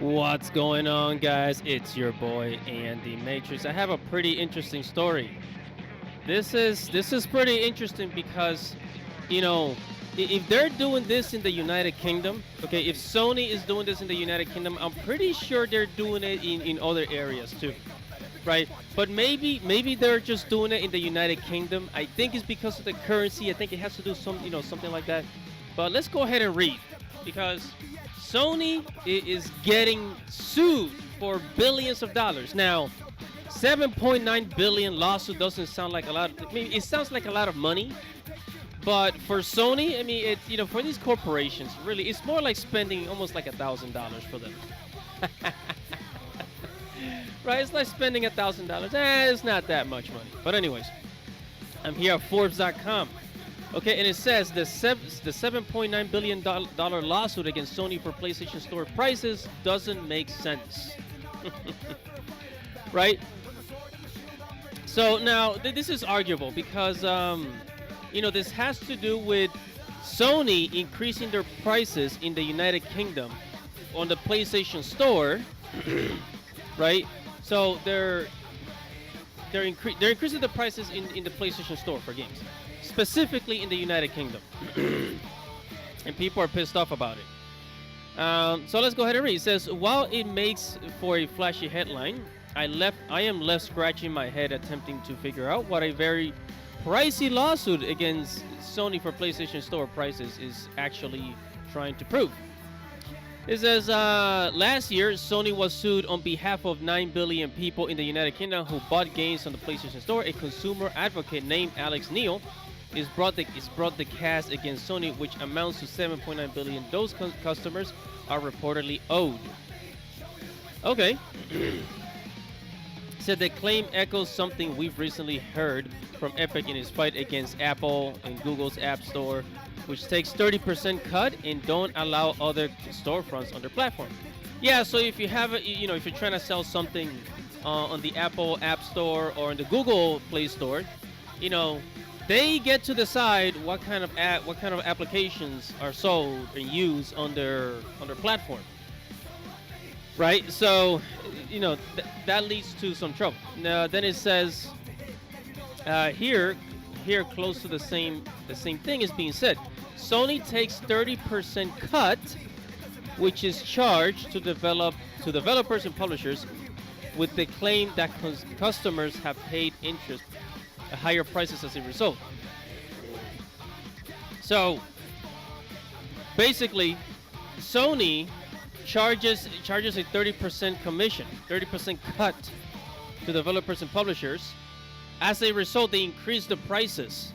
What's going on, guys? It's your boy Andy Matrix. I have a pretty interesting story. This is pretty interesting because, you know, if they're doing this in the United Kingdom, okay, if Sony is doing this in the United Kingdom, I'm pretty sure they're doing it in other areas too, right? But maybe they're just doing it in the United Kingdom. I think it's because of the currency. I think it has to do something like that. But let's go ahead and read because Sony is getting sued for billions of dollars. Now, 7.9 billion lawsuit doesn't sound like a lot. I mean, it sounds like a lot of money, but for Sony, I mean, it's for these corporations, really, it's more like spending almost like $1,000 for them. Right? It's like spending $1,000. It's not that much money. But anyways, I'm here at Forbes.com. Okay, and it says the $7.9 billion lawsuit against Sony for PlayStation Store prices doesn't make sense. Right? So now this is arguable because this has to do with Sony increasing their prices in the United Kingdom on the PlayStation Store, right? So they're increasing the prices in the PlayStation Store for games, specifically in the United Kingdom, and people are pissed off about it. So let's go ahead and read. It says, while it makes for a flashy headline, I am left scratching my head attempting to figure out what a very pricey lawsuit against Sony for PlayStation Store prices is actually trying to prove. It says, last year, Sony was sued on behalf of 9 billion people in the United Kingdom who bought games on the PlayStation Store. A consumer advocate named Alex Neil is brought the case against Sony, which amounts to 7.9 billion those customers are reportedly owed. Okay. Said the claim echoes something we've recently heard from Epic in its fight against Apple and Google's App Store, which takes 30% cut and don't allow other storefronts on their platform. Yeah, so if you have if you're trying to sell something on the Apple App Store or in the Google Play Store, they get to decide what kind of applications are sold and used on their platform. Right? So, that leads to some trouble. Now, then it says here close to the same thing is being said. Sony takes 30% cut, which is charged to developers and publishers, with the claim that customers have paid interest at higher prices as a result. So basically, Sony charges a 30% commission, 30% cut to developers and publishers. As a result, they increase the prices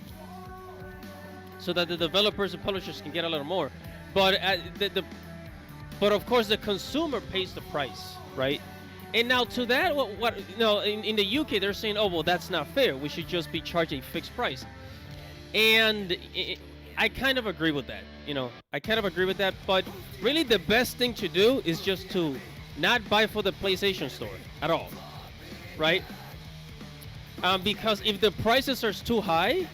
so that the developers and publishers can get a little more. But but of course the consumer pays the price, right? And now to that, in the UK they're saying, oh well, that's not fair. We should just be charged a fixed price. And I kind of agree with that. I kind of agree with that. But really, the best thing to do is just to not buy for the PlayStation Store at all, right? Because if the prices are too high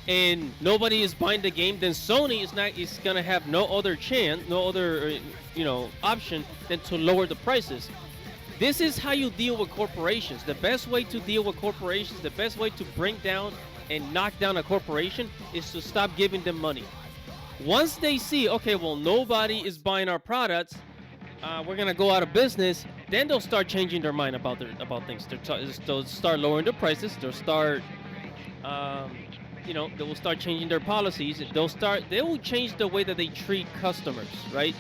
and nobody is buying the game, then Sony is gonna have no other option than to lower the prices. This is how you deal with corporations. The best way to deal with corporations, the best way to bring down and knock down a corporation is to stop giving them money. Once they see, okay, well, nobody is buying our products, we're gonna go out of business. Then they'll start changing their mind about things. They'll start lowering the prices. They'll start, they will start changing their policies. They will change the way that they treat customers, right?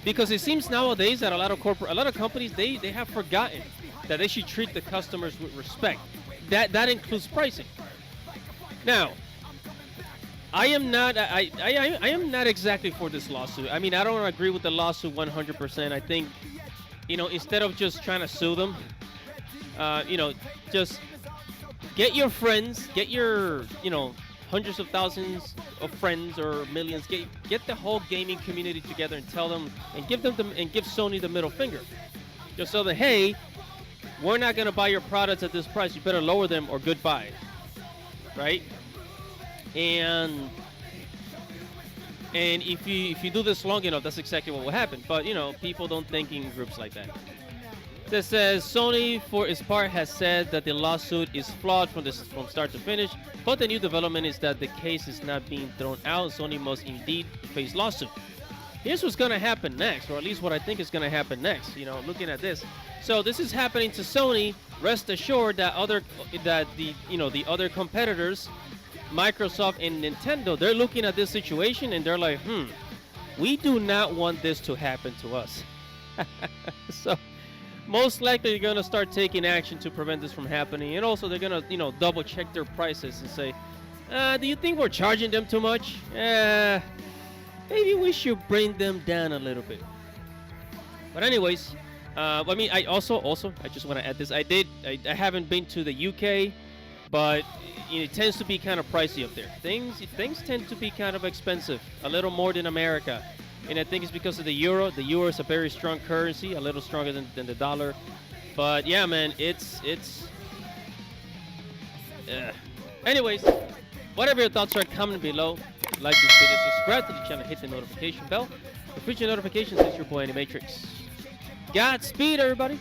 Because it seems nowadays that a lot of companies they have forgotten that they should treat the customers with respect. That includes pricing. Now, I am not exactly for this lawsuit. I mean, I don't agree with the lawsuit 100%. I think, instead of just trying to sue them, just get your friends, get your, hundreds of thousands of friends or millions, get the whole gaming community together and tell them and give Sony the middle finger. Just so that, hey, we're not gonna buy your products at this price. You better lower them or goodbye, right? And And if you do this long enough, that's exactly what will happen. But people don't think in groups like that. That says Sony, for its part, has said that the lawsuit is flawed from start to finish. But the new development is that the case is not being thrown out. Sony must indeed face lawsuit. Here's what's going to happen next, or at least what I think is going to happen next. Looking at this, so this is happening to Sony. Rest assured that the other competitors, Microsoft and Nintendo, they're looking at this situation and they're like, we do not want this to happen to us. So most likely they're going to start taking action to prevent this from happening, and also they're going to double check their prices and say, do you think we're charging them too much? Maybe we should bring them down a little bit. But anyways, I also I just want to add this. I haven't been to the UK, but it tends to be kind of pricey up there. Things tend to be kind of expensive, a little more than America. And I think it's because of the euro. The euro is a very strong currency, a little stronger than the dollar. But yeah, man, it's anyways, whatever your thoughts are, comment below. Like this video, subscribe to the channel, hit the notification bell. For future notifications, it's your boy Animatrix. Godspeed, everybody.